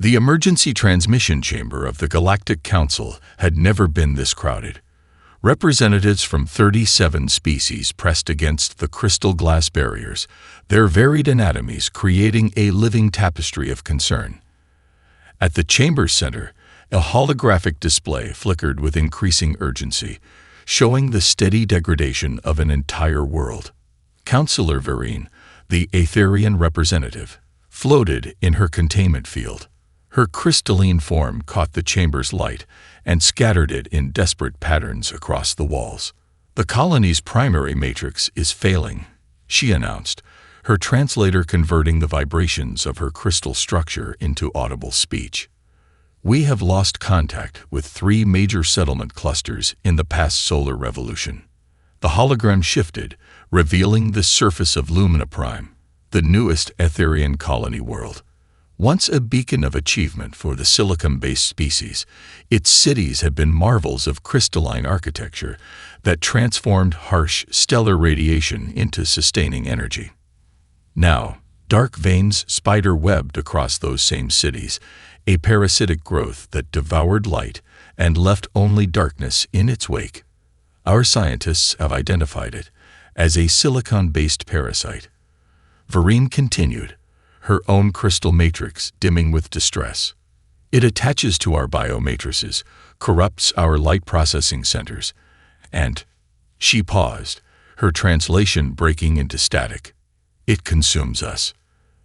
The emergency transmission chamber of the Galactic Council had never been this crowded. Representatives from 37 species pressed against the crystal glass barriers, their varied anatomies creating a living tapestry of concern. At the chamber's center, a holographic display flickered with increasing urgency, showing the steady degradation of an entire world. Councillor Vereen, the Aetherian representative, floated in her containment field. Her crystalline form caught the chamber's light and scattered it in desperate patterns across the walls. "The colony's primary matrix is failing," she announced, her translator converting the vibrations of her crystal structure into audible speech. "We have lost contact with 3 major settlement clusters in the past solar revolution." The hologram shifted, revealing the surface of Lumina Prime, the newest Aetherian colony world. Once a beacon of achievement for the silicon-based species, its cities had been marvels of crystalline architecture that transformed harsh stellar radiation into sustaining energy. Now, dark veins spider-webbed across those same cities, a parasitic growth that devoured light and left only darkness in its wake. Our scientists have identified it as a silicon-based parasite. Vereen continued, her own crystal matrix dimming with distress. "It attaches to our biomatrices, corrupts our light processing centers, and—" She paused, her translation breaking into static. "It consumes us."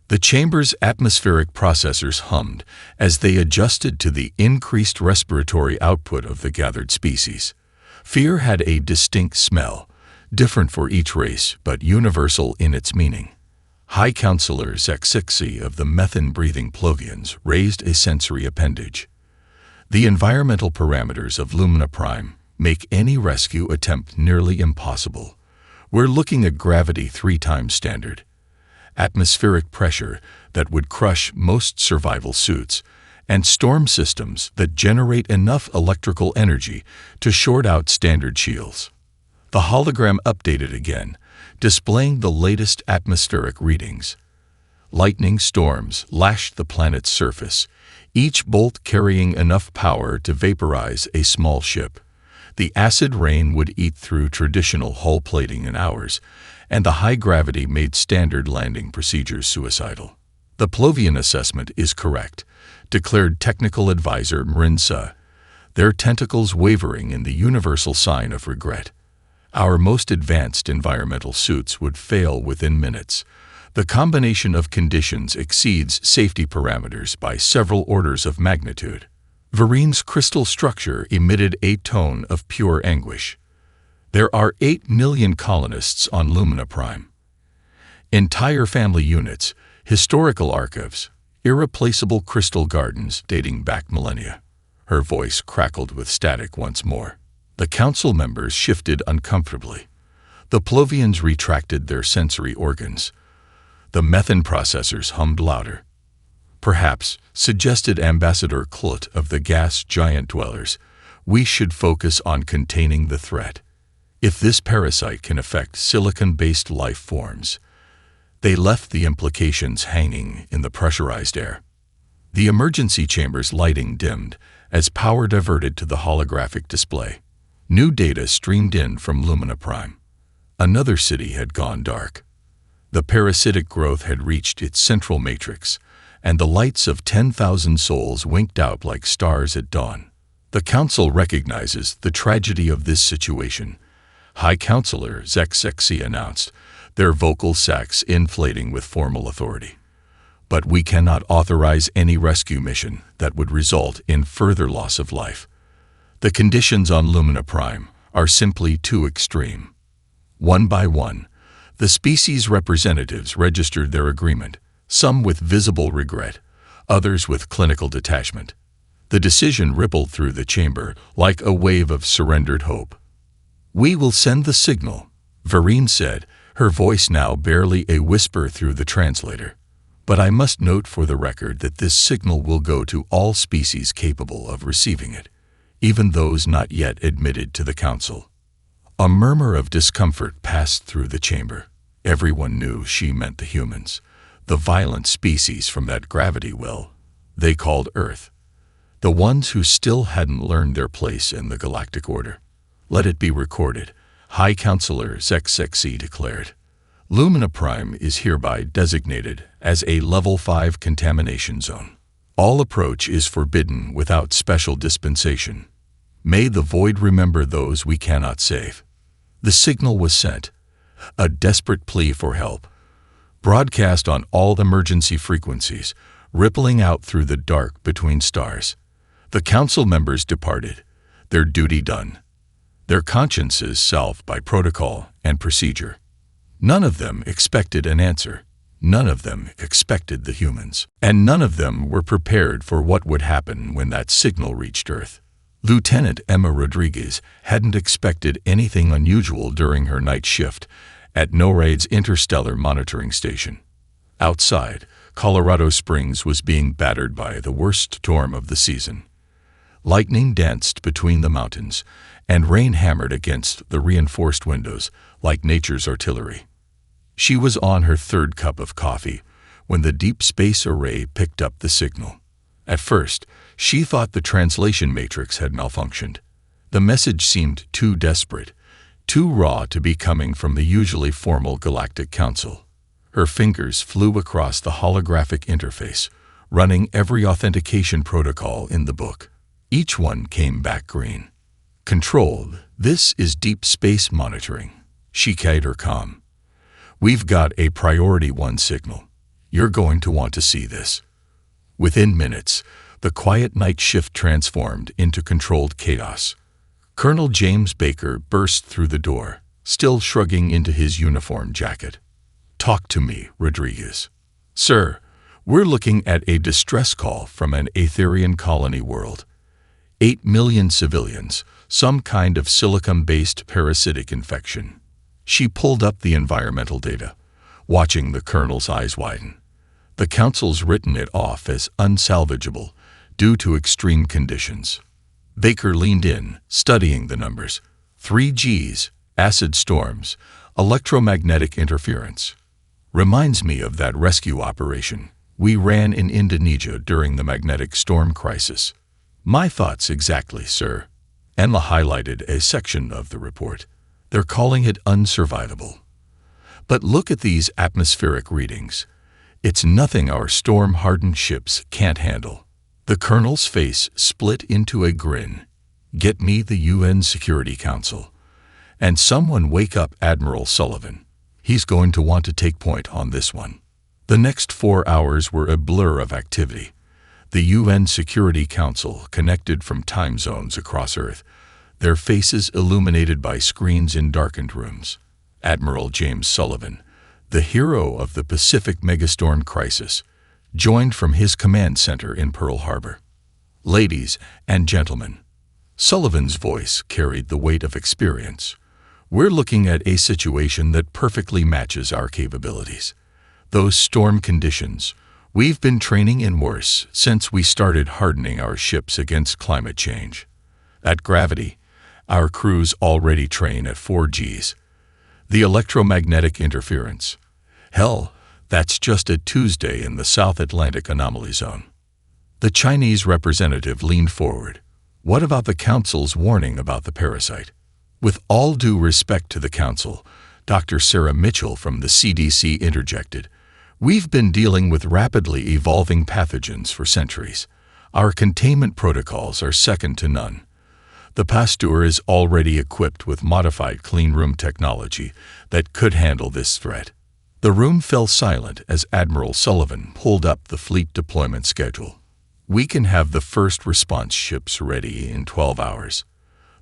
The chamber's atmospheric processors hummed as they adjusted to the increased respiratory output of the gathered species. Fear had a distinct smell, different for each race but universal in its meaning. High Councillor Zexixi of the methane-breathing Plovians raised a sensory appendage. "The environmental parameters of Lumina Prime make any rescue attempt nearly impossible. We're looking at gravity 3 times standard. Atmospheric pressure that would crush most survival suits, and storm systems that generate enough electrical energy to short out standard shields." The hologram updated again, displaying the latest atmospheric readings. Lightning storms lashed the planet's surface, each bolt carrying enough power to vaporize a small ship. The acid rain would eat through traditional hull plating in hours, and the high gravity made standard landing procedures suicidal. "The Plovian assessment is correct," declared technical advisor Mrinsa, their tentacles wavering in the universal sign of regret. "Our most advanced environmental suits would fail within minutes. The combination of conditions exceeds safety parameters by several orders of magnitude." Vereen's crystal structure emitted a tone of pure anguish. "There are 8 million colonists on Lumina Prime. Entire family units, historical archives, irreplaceable crystal gardens dating back millennia." Her voice crackled with static once more. The council members shifted uncomfortably. The Plovians retracted their sensory organs. The methane processors hummed louder. "Perhaps," suggested Ambassador Klut of the gas giant dwellers, "we should focus on containing the threat. If this parasite can affect silicon-based life forms." They left the implications hanging in the pressurized air. The emergency chamber's lighting dimmed as power diverted to the holographic display. New data streamed in from Lumina Prime. Another city had gone dark. The parasitic growth had reached its central matrix, and the lights of 10,000 souls winked out like stars at dawn. "The Council recognizes the tragedy of this situation," High Councillor Zexixi announced, their vocal sacs inflating with formal authority. "But we cannot authorize any rescue mission that would result in further loss of life. The conditions on Lumina Prime are simply too extreme." One by one, the species representatives registered their agreement, some with visible regret, others with clinical detachment. The decision rippled through the chamber like a wave of surrendered hope. "We will send the signal," Vereen said, her voice now barely a whisper through the translator. "But I must note for the record that this signal will go to all species capable of receiving it, even those not yet admitted to the Council." A murmur of discomfort passed through the chamber. Everyone knew she meant the humans, the violent species from that gravity well. they called Earth. The ones who still hadn't learned their place in the Galactic Order. Let it be recorded, High Counselor XXC declared. Lumina Prime is hereby designated as a Level 5 contamination zone. All approach is forbidden without special dispensation. May the void remember those we cannot save. The signal was sent, a desperate plea for help, broadcast on all emergency frequencies, rippling out through the dark between stars. The council members departed, their duty done, their consciences salved by protocol and procedure. None of them expected an answer. None of them expected the humans. And none of them were prepared for what would happen when that signal reached Earth. Lieutenant Emma Rodriguez hadn't expected anything unusual during her night shift at NORAD's Interstellar Monitoring Station. Outside, Colorado Springs was being battered by the worst storm of the season. Lightning danced between the mountains, and rain hammered against the reinforced windows like nature's artillery. She was on her third cup of coffee when the deep space array picked up the signal. At first, she thought the translation matrix had malfunctioned. The message seemed too desperate, too raw to be coming from the usually formal Galactic Council. Her fingers flew across the holographic interface, running every authentication protocol in the book. Each one came back green. Controlled, this is deep space monitoring. She keyed her comm. We've got a priority 1 signal. You're going to want to see this. Within minutes, the quiet night shift transformed into controlled chaos. Colonel James Baker burst through the door, still shrugging into his uniform jacket. Talk to me, Rodriguez. Sir, we're looking at a distress call from an Aetherian colony world. 8 million civilians, some kind of silicon-based parasitic infection. She pulled up the environmental data, watching the colonel's eyes widen. The council's written it off as unsalvageable due to extreme conditions. Baker leaned in, studying the numbers. 3 Gs, acid storms, electromagnetic interference. Reminds me of that rescue operation we ran in Indonesia during the magnetic storm crisis. My thoughts exactly, sir. Emma highlighted a section of the report. They're calling it unsurvivable. But look at these atmospheric readings. It's nothing our storm-hardened ships can't handle. The colonel's face split into a grin. Get me the UN Security Council. And someone wake up Admiral Sullivan. He's going to want to take point on this one. The next 4 hours were a blur of activity. The UN Security Council connected from time zones across Earth, their faces illuminated by screens in darkened rooms. Admiral James Sullivan, the hero of the Pacific megastorm crisis, joined from his command center in Pearl Harbor. Ladies and gentlemen, Sullivan's voice carried the weight of experience. We're looking at a situation that perfectly matches our capabilities. Those storm conditions, we've been training in worse since we started hardening our ships against climate change. At gravity, our crews already train at 4 Gs. The electromagnetic interference. Hell, that's just a Tuesday in the South Atlantic Anomaly Zone. The Chinese representative leaned forward. What about the Council's warning about the parasite? With all due respect to the Council, Dr. Sarah Mitchell from the CDC interjected. We've been dealing with rapidly evolving pathogens for centuries. Our containment protocols are second to none. The Pasteur is already equipped with modified cleanroom technology that could handle this threat. The room fell silent as Admiral Sullivan pulled up the fleet deployment schedule. We can have the first response ships ready in 12 hours.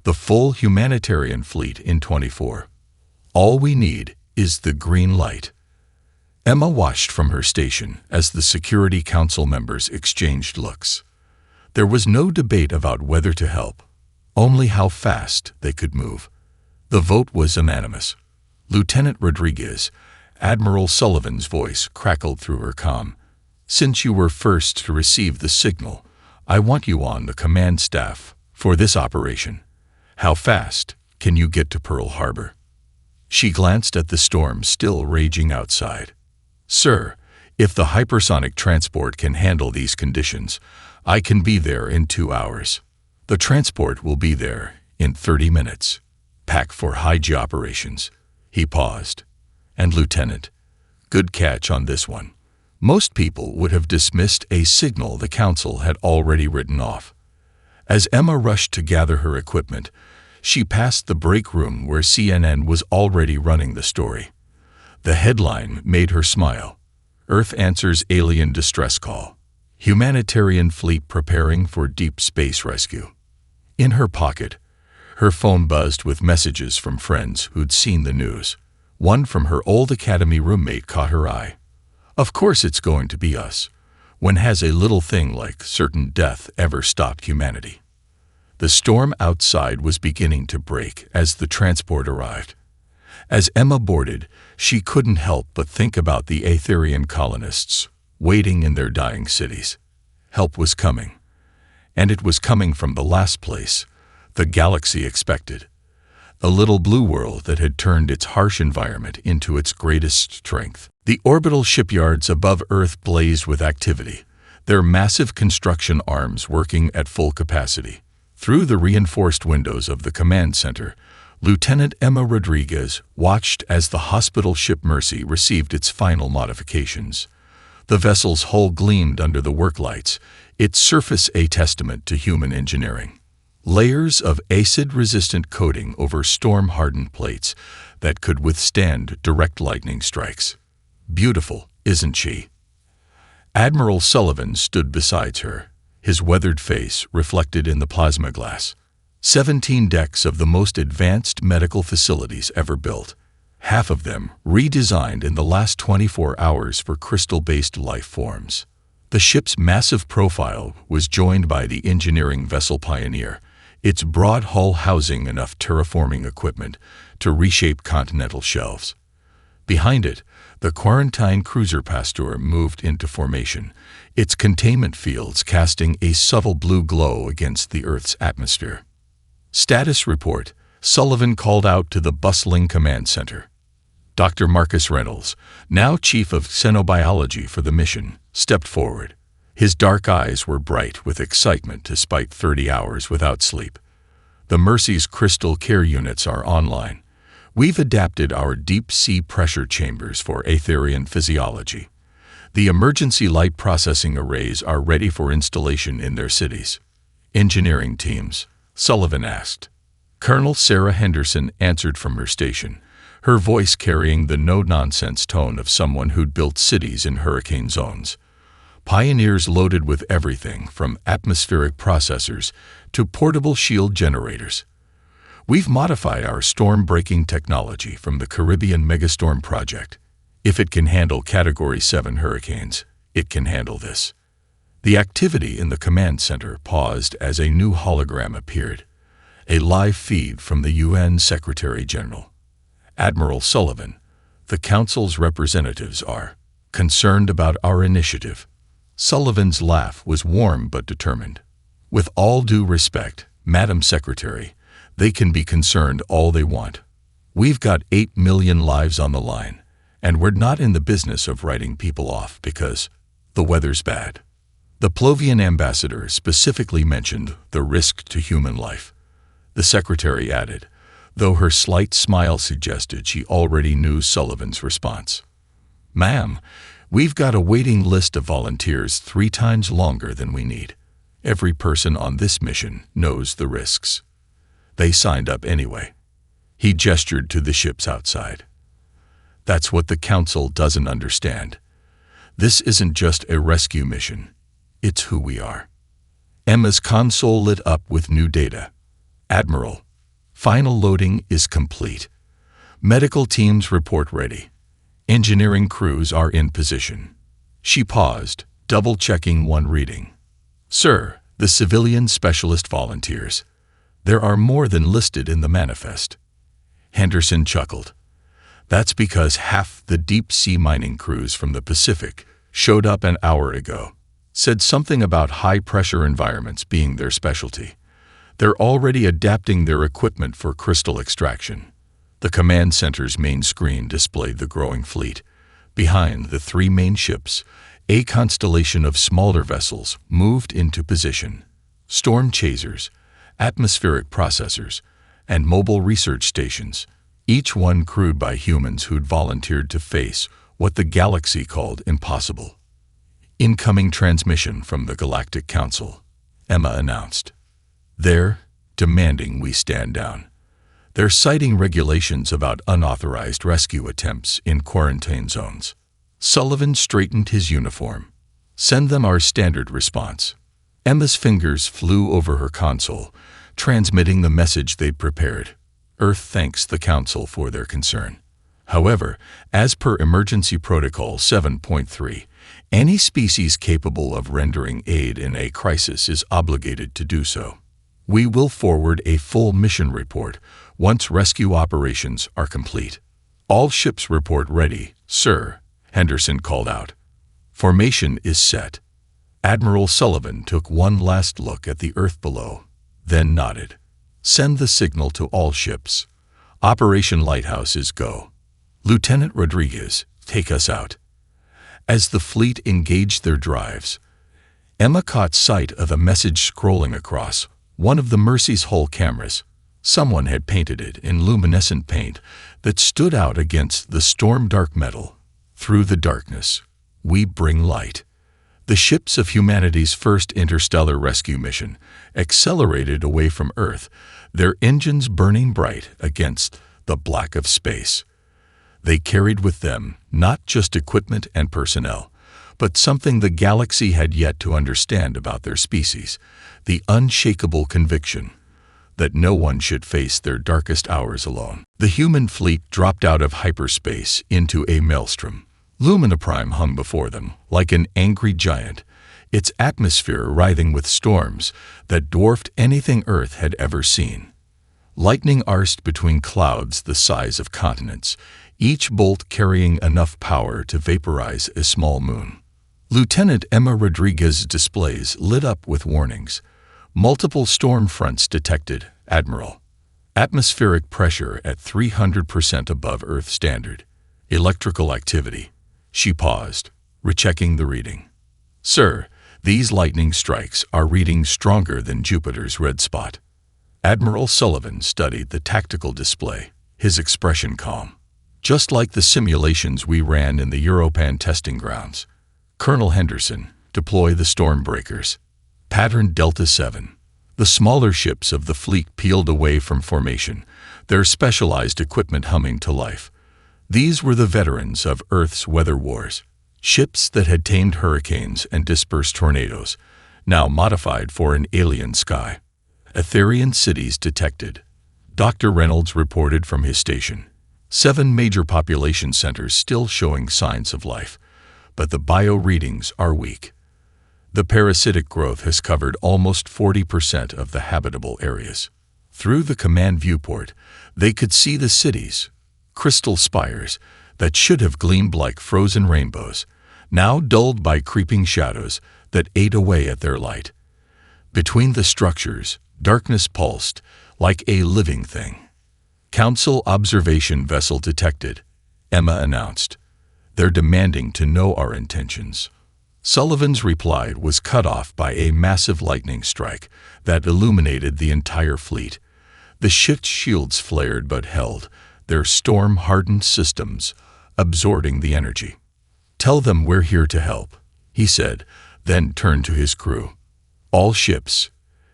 The full humanitarian fleet in 24. All we need is the green light. Emma watched from her station as the Security Council members exchanged looks. There was no debate about whether to help, only how fast they could move. The vote was unanimous. Lieutenant Rodriguez, Admiral Sullivan's voice crackled through her comm. Since you were first to receive the signal, I want you on the command staff for this operation. How fast can you get to Pearl Harbor? She glanced at the storm still raging outside. Sir, If the hypersonic transport can handle these conditions, I can be there in 2 hours. The transport will be there in 30 minutes. Pack for high-G operations." He paused. "And Lieutenant, good catch on this one." Most people would have dismissed a signal the Council had already written off. As Emma rushed to gather her equipment, she passed the break room where CNN was already running the story. The headline made her smile. "Earth answers alien distress call. Humanitarian fleet preparing for deep space rescue." In her pocket, her phone buzzed with messages from friends who'd seen the news. One from her old academy roommate caught her eye. "Of course it's going to be us. When has a little thing like certain death ever stopped humanity?" The storm outside was beginning to break as the transport arrived. As Emma boarded, she couldn't help but think about the Aetherian colonists waiting in their dying cities. Help was coming, and it was coming from the last place the galaxy expected. A little blue world that had turned its harsh environment into its greatest strength. The orbital shipyards above Earth blazed with activity, their massive construction arms working at full capacity. Through the reinforced windows of the command center, Lieutenant Emma Rodriguez watched as the hospital ship Mercy received its final modifications. The vessel's hull gleamed under the work lights, its surface a testament to human engineering. Layers of acid-resistant coating over storm-hardened plates that could withstand direct lightning strikes. "Beautiful, isn't she?" Admiral Sullivan stood beside her, his weathered face reflected in the plasma glass. 17 decks of the most advanced medical facilities ever built, half of them redesigned in the last 24 hours for crystal-based life forms. The ship's massive profile was joined by the engineering vessel Pioneer, its broad hull housing enough terraforming equipment to reshape continental shelves. Behind it, the quarantine cruiser Pasteur moved into formation, its containment fields casting a subtle blue glow against the Earth's atmosphere. "Status report," Sullivan called out to the bustling command center. Dr. Marcus Reynolds, now chief of xenobiology for the mission, stepped forward. His dark eyes were bright with excitement despite 30 hours without sleep. "The Mercy's crystal care units are online. We've adapted our deep-sea pressure chambers for Aetherian physiology. The emergency light processing arrays are ready for installation in their cities." "Engineering teams?" Sullivan asked. Colonel Sarah Henderson answered from her station, her voice carrying the no-nonsense tone of someone who'd built cities in hurricane zones. "Pioneers loaded with everything from atmospheric processors to portable shield generators. We've modified our storm-breaking technology from the Caribbean Megastorm Project. If it can handle Category 7 hurricanes, it can handle this." The activity in the command center paused as a new hologram appeared, a live feed from the UN Secretary-General. "Admiral Sullivan, the Council's representatives are concerned about our initiative." Sullivan's laugh was warm but determined. "With all due respect, Madam Secretary, they can be concerned all they want. We've got 8 million lives on the line, and we're not in the business of writing people off because the weather's bad." The Plovian ambassador specifically mentioned the risk to human life. The secretary added, though her slight smile suggested she already knew Sullivan's response. "Ma'am, we've got a waiting list of volunteers 3 times longer than we need. Every person on this mission knows the risks. They signed up anyway." He gestured to the ships outside. "That's what the Council doesn't understand. This isn't just a rescue mission. It's who we are." Emma's console lit up with new data. "Admiral, final loading is complete. Medical teams report ready. Engineering crews are in position." She paused, double-checking one reading. "Sir, the civilian specialist volunteers. There are more than listed in the manifest." Henderson chuckled. "That's because half the deep-sea mining crews from the Pacific showed up an hour ago. Said something about high-pressure environments being their specialty. They're already adapting their equipment for crystal extraction." The command center's main screen displayed the growing fleet, Behind the three main ships, a constellation of smaller vessels moved into position. Storm chasers, atmospheric processors, and mobile research stations, each one crewed by humans who'd volunteered to face what the galaxy called impossible. Incoming transmission from the Galactic Council, Emma announced. They're demanding we stand down. They're citing regulations about unauthorized rescue attempts in quarantine zones. Sullivan straightened his uniform. Send them our standard response. Emma's fingers flew over her console, transmitting the message they'd prepared. Earth thanks the Council for their concern. However, as per Emergency Protocol 7.3, any species capable of rendering aid in a crisis is obligated to do so. We will forward a full mission report once rescue operations are complete. All ships report ready, sir, Henderson called out. Formation is set. Admiral Sullivan took one last look at the Earth below, then nodded. Send the signal to all ships. Operation Lighthouse is go. Lieutenant Rodriguez, take us out. As the fleet engaged their drives, Emma caught sight of a message scrolling across one of the Mercy's hull cameras. Someone had painted it in luminescent paint that stood out against the storm-dark metal. Through the darkness, we bring light. The ships of humanity's first interstellar rescue mission accelerated away from Earth, their engines burning bright against the black of space. They carried with them not just equipment and personnel, but something the galaxy had yet to understand about their species, the unshakable conviction that no one should face their darkest hours alone. The human fleet dropped out of hyperspace into a maelstrom. Lumina Prime hung before them like an angry giant, its atmosphere writhing with storms that dwarfed anything Earth had ever seen. Lightning arsed between clouds the size of continents, each bolt carrying enough power to vaporize a small moon. Lieutenant Emma Rodriguez's displays lit up with warnings. Multiple storm fronts detected, Admiral. Atmospheric pressure at 300% above Earth standard. Electrical activity. She paused, rechecking the reading. Sir, these lightning strikes are reading stronger than Jupiter's red spot. Admiral Sullivan studied the tactical display, his expression calm. Just like the simulations we ran in the Europan testing grounds. Colonel Henderson, deploy the Stormbreakers. Pattern Delta 7. The smaller ships of the fleet peeled away from formation, their specialized equipment humming to life. These were the veterans of Earth's weather wars. Ships that had tamed hurricanes and dispersed tornadoes, now modified for an alien sky. Etherian cities detected. Dr. Reynolds reported from his station. 7 major population centers still showing signs of life, but the bio readings are weak. The parasitic growth has covered almost 40% of the habitable areas. Through the command viewport, they could see the cities, crystal spires that should have gleamed like frozen rainbows, now dulled by creeping shadows that ate away at their light. Between the structures, darkness pulsed like a living thing. Council observation vessel detected, Emma announced. They're demanding to know our intentions. Sullivan's reply was cut off by a massive lightning strike that illuminated the entire fleet. The ship's shields flared but held, their storm-hardened systems absorbing the energy. Tell them we're here to help, he said, then turned to his crew. All ships,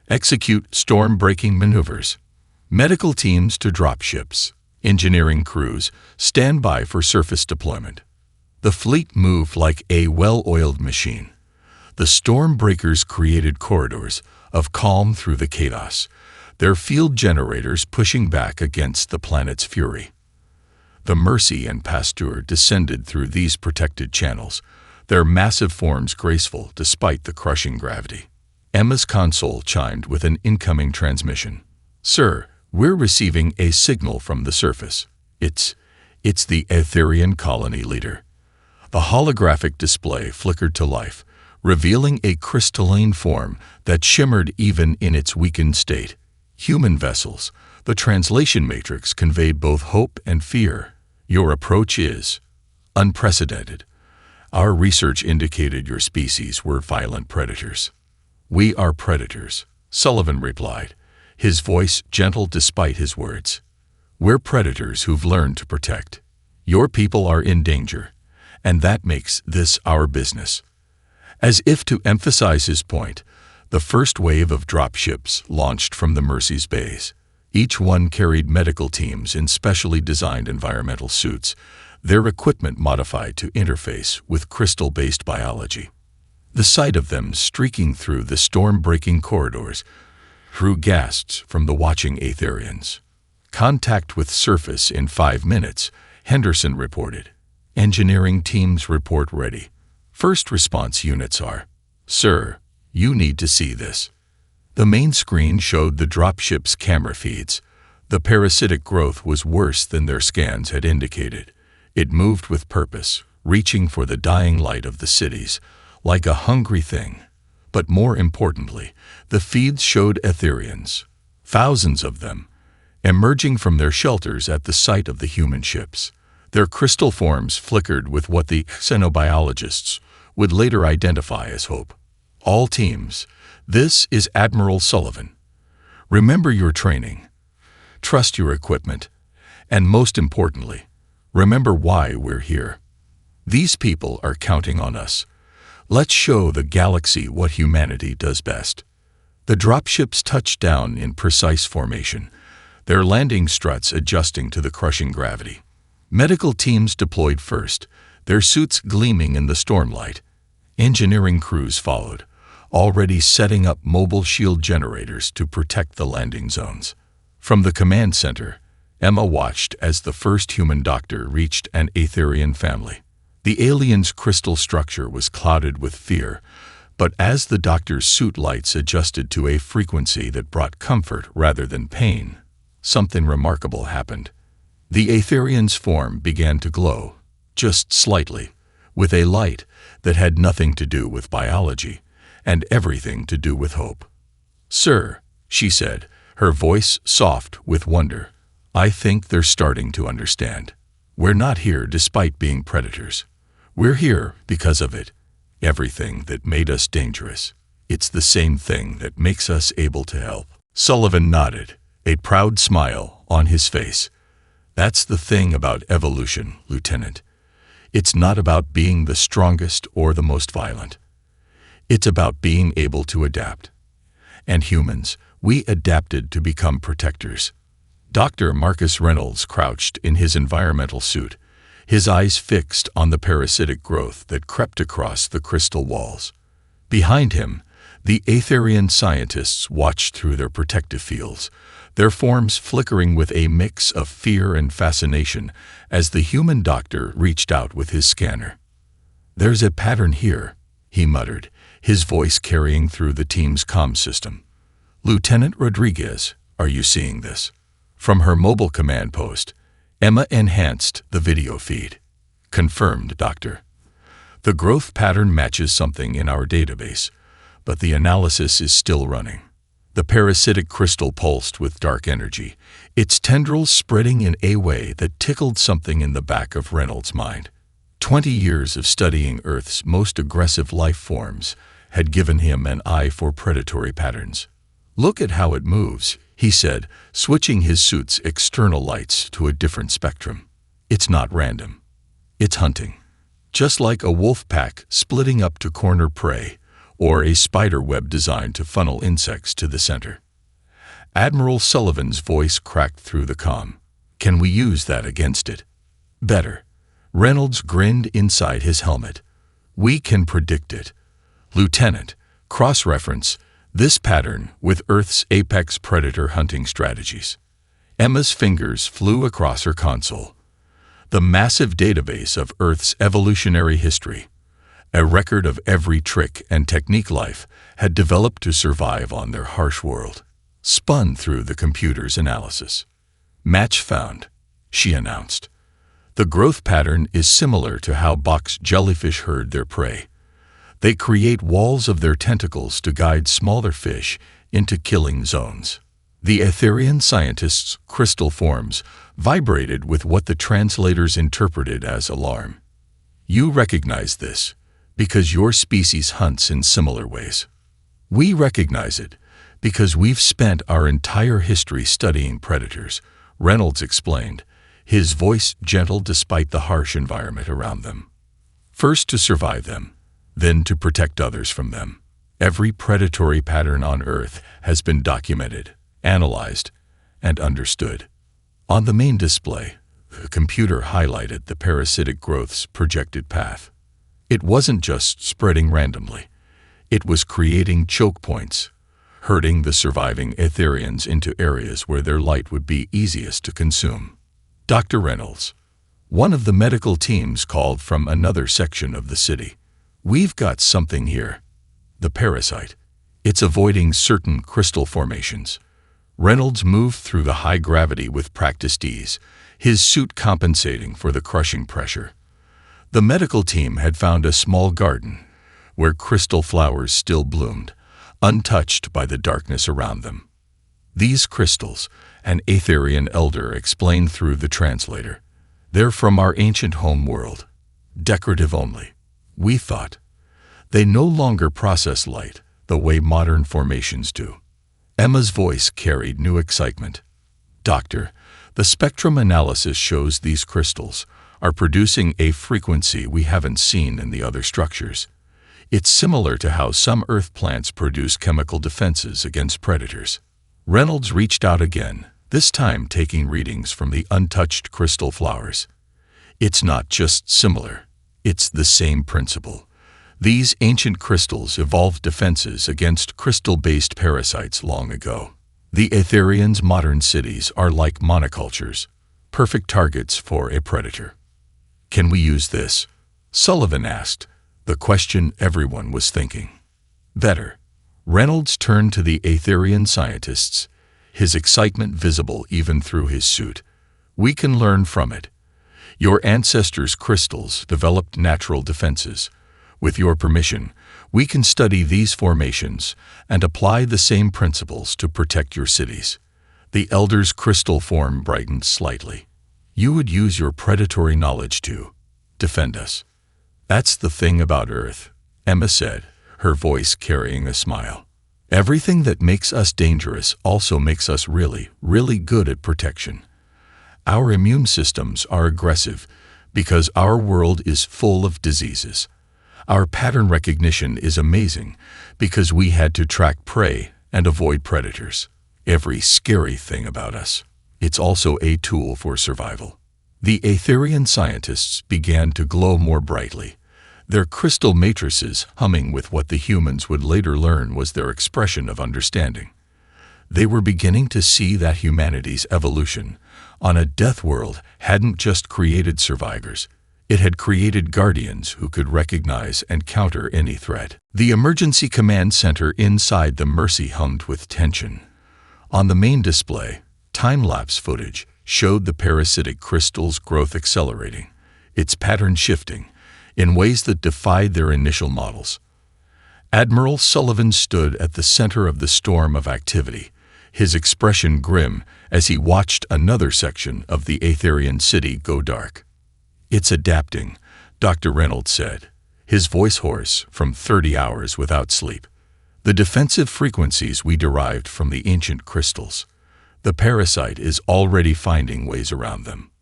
execute storm-breaking maneuvers. Medical teams to drop ships. Engineering crews, stand by for surface deployment. The fleet moved like a well-oiled machine. The storm breakers created corridors of calm through the chaos, their field generators pushing back against the planet's fury. The Mercy and Pasteur descended through these protected channels, their massive forms graceful despite the crushing gravity. Emma's console chimed with an incoming transmission. Sir, we're receiving a signal from the surface. It's the Etherian colony leader. The holographic display flickered to life, revealing a crystalline form that shimmered even in its weakened state. Human vessels, the translation matrix conveyed both hope and fear. Your approach is Unprecedented. Our research indicated your species were violent predators. We are predators, Sullivan replied, his voice gentle despite his words. We're predators who've learned to protect. Your people are in danger, and that makes this our business. As if to emphasize his point, the first wave of dropships launched from the Mercy's bays. Each one carried medical teams in specially designed environmental suits, their equipment modified to interface with crystal-based biology. The sight of them streaking through the storm-breaking corridors drew gasps from the watching Aetherians. Contact with surface in 5 minutes, Henderson reported. Engineering teams report ready. First response units are. Sir, you need to see this. The main screen showed the dropship's camera feeds. The parasitic growth was worse than their scans had indicated. It moved with purpose, reaching for the dying light of the cities, like a hungry thing. But more importantly, the feeds showed Aetherians, thousands of them, emerging from their shelters at the sight of the human ships. Their crystal forms flickered with what the xenobiologists would later identify as hope. All teams, this is Admiral Sullivan. Remember your training. Trust your equipment. And most importantly, remember why we're here. These people are counting on us. Let's show the galaxy what humanity does best. The dropships touched down in precise formation, their landing struts adjusting to the crushing gravity. Medical teams deployed first, their suits gleaming in the stormlight. Engineering crews followed, already setting up mobile shield generators to protect the landing zones. From the command center, Emma watched as the first human doctor reached an Aetherian family. The alien's crystal structure was clouded with fear, but as the doctor's suit lights adjusted to a frequency that brought comfort rather than pain, something remarkable happened. The Aetherian's form began to glow, just slightly, with a light that had nothing to do with biology and everything to do with hope. Sir, she said, her voice soft with wonder, I think they're starting to understand. We're not here despite being predators. We're here because of it. Everything that made us dangerous. It's the same thing that makes us able to help. Sullivan nodded, a proud smile on his face. That's the thing about evolution, Lieutenant. It's not about being the strongest or the most violent. It's about being able to adapt. And humans, we adapted to become protectors. Dr. Marcus Reynolds crouched in his environmental suit, his eyes fixed on the parasitic growth that crept across the crystal walls. Behind him, the Aetherian scientists watched through their protective fields, their forms flickering with a mix of fear and fascination as the human doctor reached out with his scanner. There's a pattern here, he muttered, his voice carrying through the team's comm system. Lieutenant Rodriguez, are you seeing this? From her mobile command post, Emma enhanced the video feed. Confirmed, Doctor. The growth pattern matches something in our database, but the analysis is still running. The parasitic crystal pulsed with dark energy, its tendrils spreading in a way that tickled something in the back of Reynolds' mind. 20 years of studying Earth's most aggressive life forms had given him an eye for predatory patterns. Look at how it moves, he said, switching his suit's external lights to a different spectrum. It's not random. It's hunting. Just like a wolf pack splitting up to corner prey, or a spider web designed to funnel insects to the center. Admiral Sullivan's voice cracked through the comm. Can we use that against it? Better. Reynolds grinned inside his helmet. We can predict it. Lieutenant, cross-reference this pattern with Earth's apex predator hunting strategies. Emma's fingers flew across her console. The massive database of Earth's evolutionary history, a record of every trick and technique life had developed to survive on their harsh world, spun through the computer's analysis. Match found, she announced. The growth pattern is similar to how box jellyfish herd their prey. They create walls of their tentacles to guide smaller fish into killing zones. The Aetherian scientists' crystal forms vibrated with what the translators interpreted as alarm. You recognize this because your species hunts in similar ways. We recognize it because we've spent our entire history studying predators, Reynolds explained, his voice gentle despite the harsh environment around them. First to survive them, then to protect others from them. Every predatory pattern on Earth has been documented, analyzed, and understood. On the main display, the computer highlighted the parasitic growth's projected path. It wasn't just spreading randomly. It was creating choke points, herding the surviving Aetherians into areas where their light would be easiest to consume. Dr. Reynolds, one of the medical teams, called from another section of the city. We've got something here. The parasite. It's avoiding certain crystal formations. Reynolds moved through the high gravity with practiced ease, his suit compensating for the crushing pressure. The medical team had found a small garden where crystal flowers still bloomed, untouched by the darkness around them. These crystals, an Aetherian elder explained through the translator, they're from our ancient home world. Decorative only, we thought. They no longer process light the way modern formations do. Emma's voice carried new excitement. Doctor, the spectrum analysis shows these crystals are producing a frequency we haven't seen in the other structures. It's similar to how some earth plants produce chemical defenses against predators. Reynolds reached out again, this time taking readings from the untouched crystal flowers. It's not just similar, it's the same principle. These ancient crystals evolved defenses against crystal-based parasites long ago. The Aetherians' modern cities are like monocultures, perfect targets for a predator. Can we use this? Sullivan asked, the question everyone was thinking. Better. Reynolds turned to the Aetherian scientists, his excitement visible even through his suit. We can learn from it. Your ancestors' crystals developed natural defenses. With your permission, we can study these formations and apply the same principles to protect your cities. The elder's crystal form brightened slightly. You would use your predatory knowledge to defend us. That's the thing about Earth, Emma said, her voice carrying a smile. Everything that makes us dangerous also makes us really, really good at protection. Our immune systems are aggressive because our world is full of diseases. Our pattern recognition is amazing because we had to track prey and avoid predators. Every scary thing about us. It's also a tool for survival. The Aetherian scientists began to glow more brightly, their crystal matrices humming with what the humans would later learn was their expression of understanding. They were beginning to see that humanity's evolution on a death world hadn't just created survivors. It had created guardians who could recognize and counter any threat. The emergency command center inside the Mercy hummed with tension. On the main display, time-lapse footage showed the parasitic crystal's growth accelerating, its pattern shifting, in ways that defied their initial models. Admiral Sullivan stood at the center of the storm of activity, his expression grim as he watched another section of the Aetherian city go dark. It's adapting, Dr. Reynolds said, his voice hoarse from 30 hours without sleep. The defensive frequencies we derived from the ancient crystals. The parasite is already finding ways around them.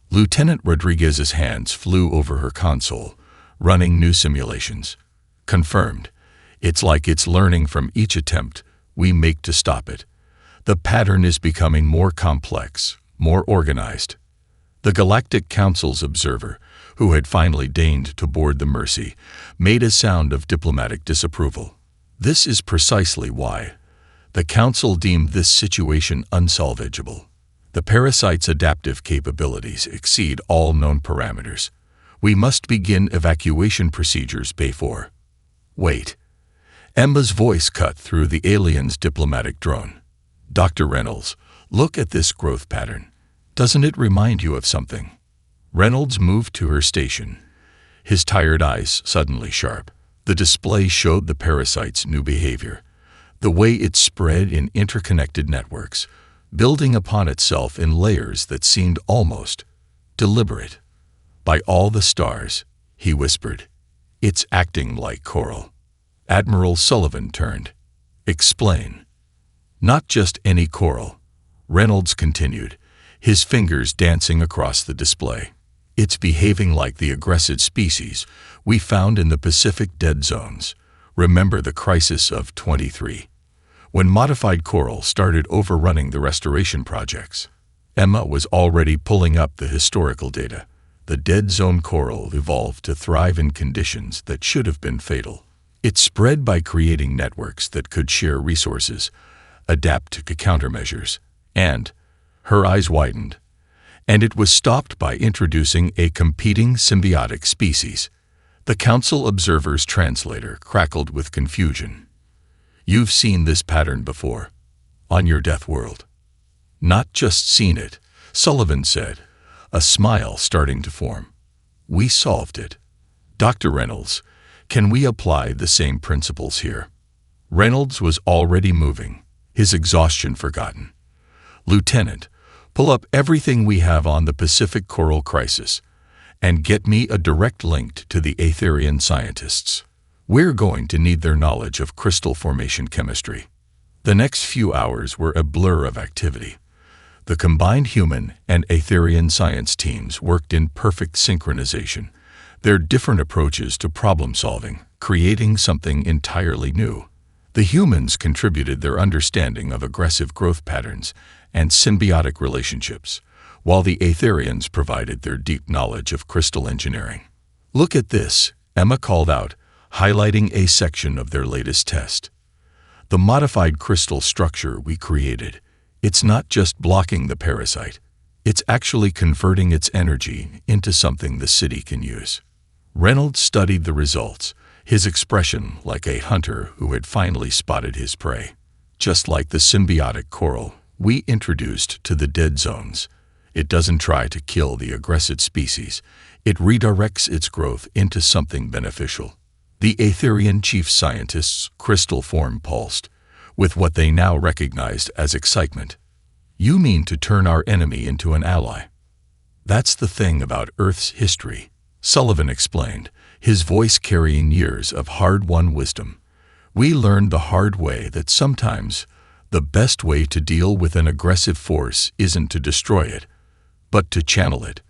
Lieutenant Rodriguez's hands flew over her console, running new simulations. Confirmed. It's like it's learning from each attempt we make to stop it. The pattern is becoming more complex, more organized. The Galactic Council's observer, who had finally deigned to board the Mercy, made a sound of diplomatic disapproval. This is precisely why the Council deemed this situation unsalvageable. The parasite's adaptive capabilities exceed all known parameters. We must begin evacuation procedures before. Wait. Emma's voice cut through the alien's diplomatic drone. Dr. Reynolds, look at this growth pattern. Doesn't it remind you of something? Reynolds moved to her station, his tired eyes suddenly sharp. The display showed the parasite's new behavior, the way it spread in interconnected networks, building upon itself in layers that seemed almost deliberate. By all the stars, he whispered. "It's acting like coral." Admiral Sullivan turned. "Explain." "Not just any coral," Reynolds continued, his fingers dancing across the display. "It's behaving like the aggressive species we found in the Pacific dead zones. Remember the crisis of 23, when modified coral started overrunning the restoration projects?" Emma was already pulling up the historical data. The dead zone coral evolved to thrive in conditions that should have been fatal. It spread by creating networks that could share resources, adapt to countermeasures, and her eyes widened. And it was stopped by introducing a competing symbiotic species. The Council Observer's translator crackled with confusion. "You've seen this pattern before, on your Deathworld." "Not just seen it," Sullivan said, a smile starting to form. "We solved it. Dr. Reynolds, can we apply the same principles here?" Reynolds was already moving, his exhaustion forgotten. "Lieutenant, pull up everything we have on the Pacific Coral Crisis and get me a direct link to the Aetherian scientists. We're going to need their knowledge of crystal formation chemistry." The next few hours were a blur of activity. The combined human and Aetherian science teams worked in perfect synchronization, their different approaches to problem-solving, creating something entirely new. The humans contributed their understanding of aggressive growth patterns and symbiotic relationships, while the Aetherians provided their deep knowledge of crystal engineering. "Look at this," Emma called out, highlighting a section of their latest test. "The modified crystal structure we created. It's not just blocking the parasite. It's actually converting its energy into something the city can use." Reynolds studied the results, his expression like a hunter who had finally spotted his prey. "Just like the symbiotic coral we introduced to the dead zones, it doesn't try to kill the aggressive species. It redirects its growth into something beneficial." The Aetherian chief scientist's crystal form pulsed, with what they now recognized as excitement. "You mean to turn our enemy into an ally?" "That's the thing about Earth's history," Sullivan explained, his voice carrying years of hard-won wisdom. "We learned the hard way that sometimes the best way to deal with an aggressive force isn't to destroy it, but to channel it,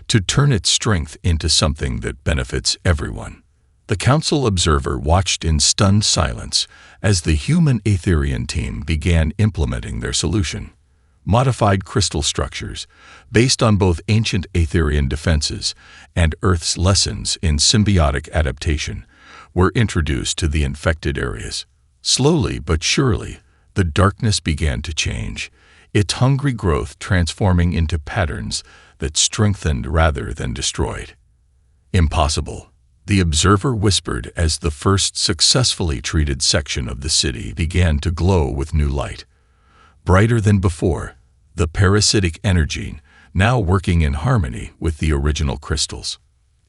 to turn its strength into something that benefits everyone." The Council Observer watched in stunned silence as the human Aetherian team began implementing their solution. Modified crystal structures, based on both ancient Aetherian defenses and Earth's lessons in symbiotic adaptation, were introduced to the infected areas. Slowly but surely, the darkness began to change, its hungry growth transforming into patterns that strengthened rather than destroyed. "Impossible," the observer whispered as the first successfully treated section of the city began to glow with new light. Brighter than before, the parasitic energy now working in harmony with the original crystals.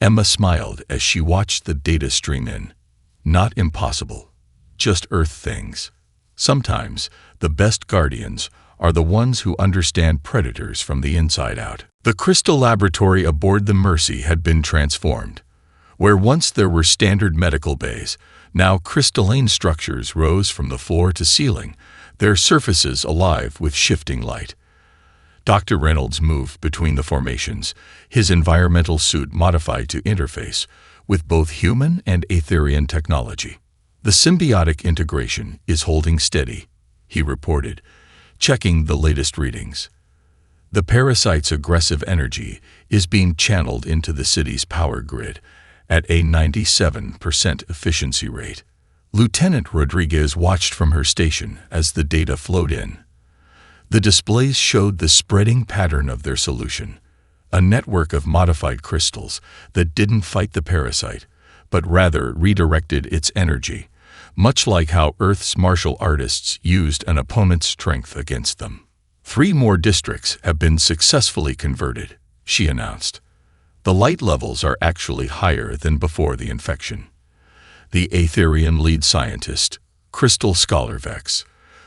Emma smiled as she watched the data stream in. "Not impossible, just Earth things. Sometimes the best guardians are the ones who understand predators from the inside out." The crystal laboratory aboard the Mercy had been transformed. Where once there were standard medical bays, now crystalline structures rose from the floor to ceiling, their surfaces alive with shifting light. Dr. Reynolds moved between the formations, his environmental suit modified to interface with both human and Aetherian technology. "The symbiotic integration is holding steady," he reported, checking the latest readings. "The parasite's aggressive energy is being channeled into the city's power grid at a 97% efficiency rate." Lieutenant Rodriguez watched from her station as the data flowed in. The displays showed the spreading pattern of their solution, a network of modified crystals that didn't fight the parasite, but rather redirected its energy, much like how Earth's martial artists used an opponent's strength against them. "3 more districts have been successfully converted," she announced. "The light levels are actually higher than before the infection." The Aetherian lead scientist, Crystal Scholar Vex,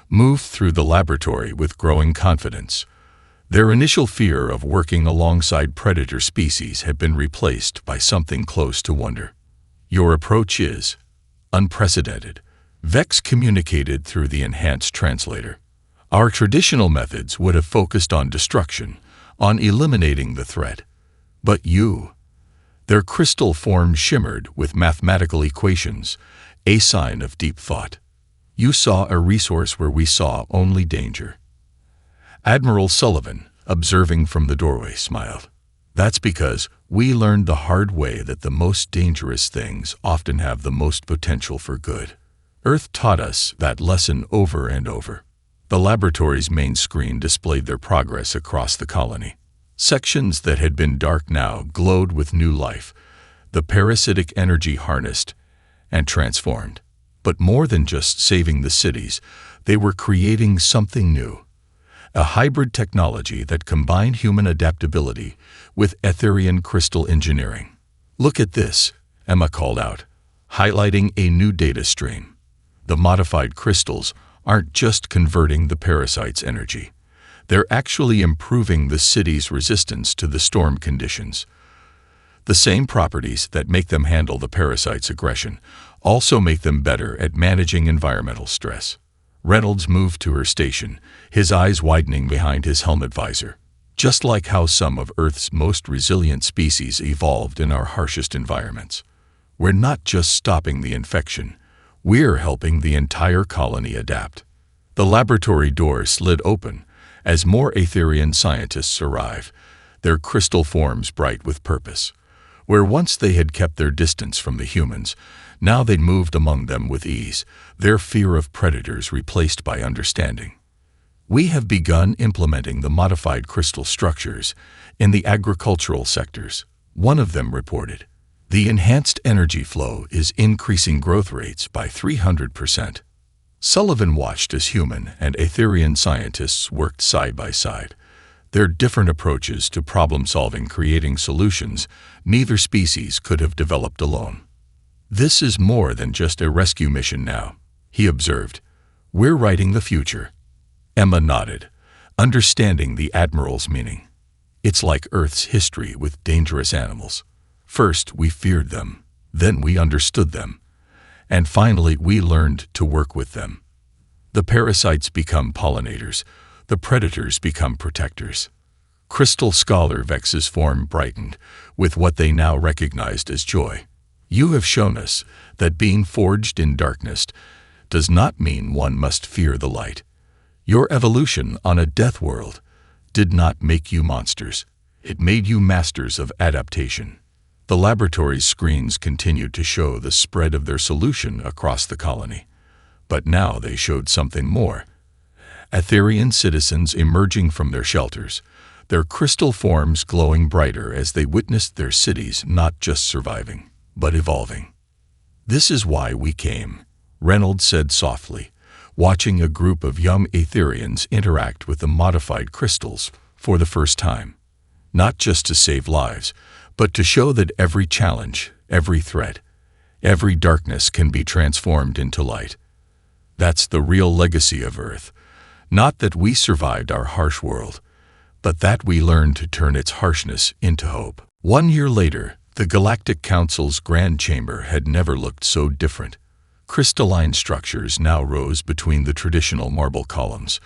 moved through the laboratory with growing confidence. Their initial fear of working alongside predator species had been replaced by something close to wonder. "Your approach is unprecedented," Vex communicated through the enhanced translator. "Our traditional methods would have focused on destruction, on eliminating the threat. But you—" Their crystal form shimmered with mathematical equations, a sign of deep thought. "You saw a resource where we saw only danger." Admiral Sullivan, observing from the doorway, smiled. "That's because we learned the hard way that the most dangerous things often have the most potential for good. Earth taught us that lesson over and over." The laboratory's main screen displayed their progress across the colony. Sections that had been dark now glowed with new life, the parasitic energy harnessed and transformed. But more than just saving the cities, they were creating something new. A hybrid technology that combined human adaptability with Etherian crystal engineering. "Look at this," Emma called out, highlighting a new data stream. "The modified crystals aren't just converting the parasite's energy. They're actually improving the city's resistance to the storm conditions. The same properties that make them handle the parasite's aggression also make them better at managing environmental stress." Reynolds moved to her station, his eyes widening behind his helmet visor. "Just like how some of Earth's most resilient species evolved in our harshest environments. We're not just stopping the infection, we're helping the entire colony adapt." The laboratory door slid open as more Etherian scientists arrived, their crystal forms bright with purpose. Where once they had kept their distance from the humans, now they moved among them with ease, their fear of predators replaced by understanding. "We have begun implementing the modified crystal structures in the agricultural sectors," one of them reported. "The enhanced energy flow is increasing growth rates by 300%. Sullivan watched as human and Etherian scientists worked side by side, their different approaches to problem-solving creating solutions neither species could have developed alone. "This is more than just a rescue mission now," he observed. "We're writing the future." Emma nodded, understanding the Admiral's meaning. "It's like Earth's history with dangerous animals. First we feared them, then we understood them, and finally we learned to work with them. The parasites become pollinators, the predators become protectors." Crystal Scholar Vex's form brightened with what they now recognized as joy. "You have shown us that being forged in darkness does not mean one must fear the light. Your evolution on a death world did not make you monsters. It made you masters of adaptation." The laboratory's screens continued to show the spread of their solution across the colony. But now they showed something more. Etherian citizens emerging from their shelters, their crystal forms glowing brighter as they witnessed their cities not just surviving, but evolving. "This is why we came," Reynolds said softly, watching a group of young Etherians interact with the modified crystals for the first time. "Not just to save lives, but to show that every challenge, every threat, every darkness can be transformed into light. That's the real legacy of Earth. Not that we survived our harsh world, but that we learned to turn its harshness into hope." 1 year later, the Galactic Council's Grand Chamber had never looked so different. Crystalline structures now rose between the traditional marble columns,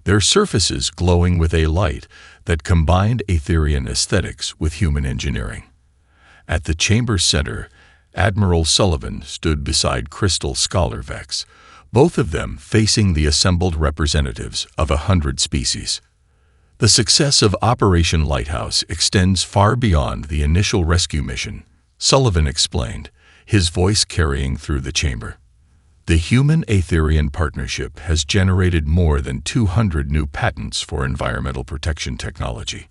their surfaces glowing with a light that combined Etherian aesthetics with human engineering. At the chamber's center, Admiral Sullivan stood beside Crystal Scholar Vex, both of them facing the assembled representatives of 100 species. "The success of Operation Lighthouse extends far beyond the initial rescue mission," Sullivan explained, his voice carrying through the chamber. "The Human-Etherian Partnership has generated more than 200 new patents for environmental protection technology.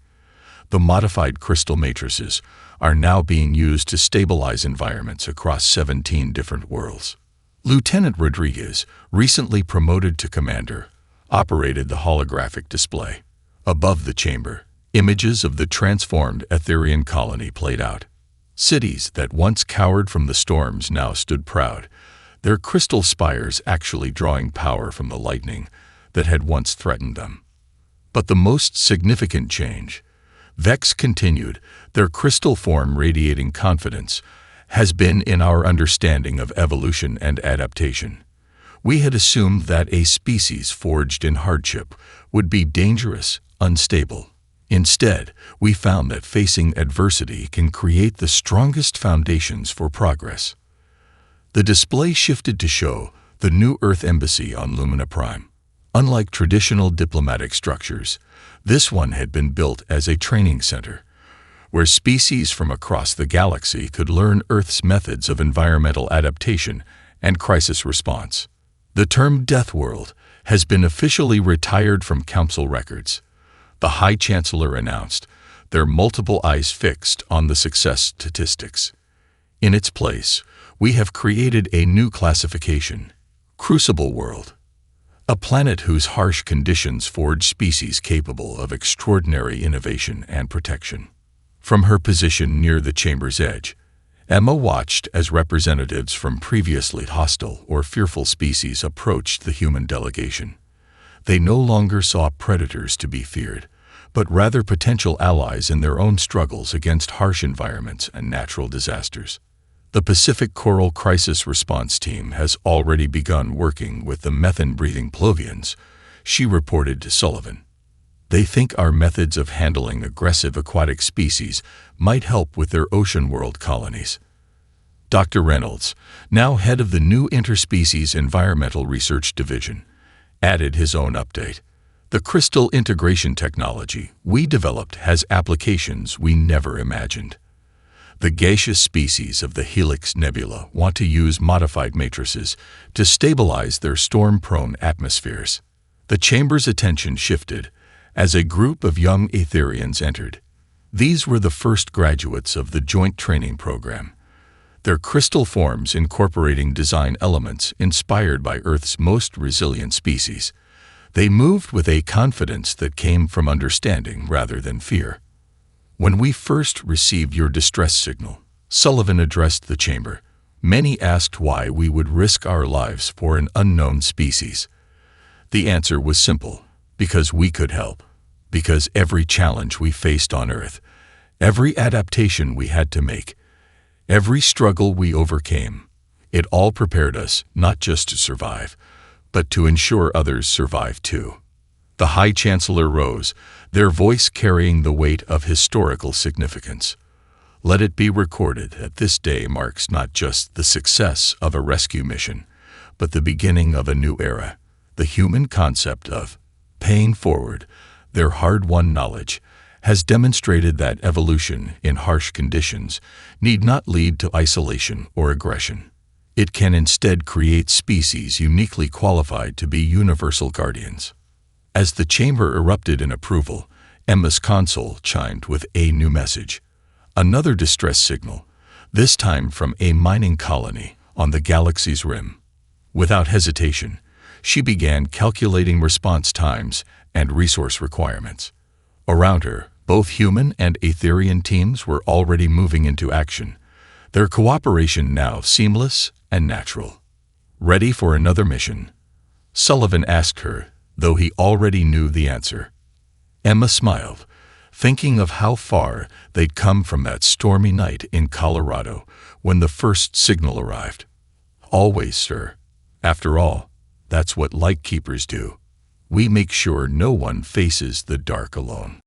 The modified crystal matrices are now being used to stabilize environments across 17 different worlds." Lieutenant Rodriguez, recently promoted to commander, operated the holographic display. Above the chamber, images of the transformed Etherian colony played out. Cities that once cowered from the storms now stood proud, their crystal spires actually drawing power from the lightning that had once threatened them. But the most significant change, Vex continued, their crystal form radiating confidence, has been in our understanding of evolution and adaptation. We had assumed that a species forged in hardship would be dangerous, unstable. Instead, we found that facing adversity can create the strongest foundations for progress. The display shifted to show the new Earth Embassy on Lumina Prime. Unlike traditional diplomatic structures, this one had been built as a training center, where species from across the galaxy could learn Earth's methods of environmental adaptation and crisis response. The term Deathworld has been officially retired from Council records. The High Chancellor announced, their multiple eyes fixed on the success statistics. In its place, we have created a new classification, Crucible World. A planet whose harsh conditions forge species capable of extraordinary innovation and protection. From her position near the chamber's edge, Emma watched as representatives from previously hostile or fearful species approached the human delegation. They no longer saw predators to be feared, but rather potential allies in their own struggles against harsh environments and natural disasters. The Pacific Coral Crisis Response Team has already begun working with the methane-breathing Plovians, she reported to Sullivan. They think our methods of handling aggressive aquatic species might help with their ocean world colonies. Dr. Reynolds, now head of the new Interspecies Environmental Research Division, added his own update. The crystal integration technology we developed has applications we never imagined. The gaseous species of the Helix Nebula want to use modified matrices to stabilize their storm-prone atmospheres. The chamber's attention shifted as a group of young Aetherians entered. These were the first graduates of the Joint Training Program, their crystal forms incorporating design elements inspired by Earth's most resilient species. They moved with a confidence that came from understanding rather than fear. When we first received your distress signal, Sullivan addressed the chamber. Many asked why we would risk our lives for an unknown species. The answer was simple: because we could help. Because every challenge we faced on Earth, every adaptation we had to make, every struggle we overcame, it all prepared us not just to survive, but to ensure others survive too. The High Chancellor rose, their voice carrying the weight of historical significance. Let it be recorded that this day marks not just the success of a rescue mission, but the beginning of a new era. The human concept of paying forward their hard-won knowledge has demonstrated that evolution in harsh conditions need not lead to isolation or aggression. It can instead create species uniquely qualified to be universal guardians. As the chamber erupted in approval, Emma's console chimed with a new message. Another distress signal, this time from a mining colony on the galaxy's rim. Without hesitation, she began calculating response times and resource requirements. Around her, both human and Aetherian teams were already moving into action, their cooperation now seamless and natural. Ready for another mission? Sullivan asked her, though he already knew the answer. Emma smiled, thinking of how far they'd come from that stormy night in Colorado when the first signal arrived. Always, sir. After all, that's what Lightkeepers do. We make sure no one faces the dark alone.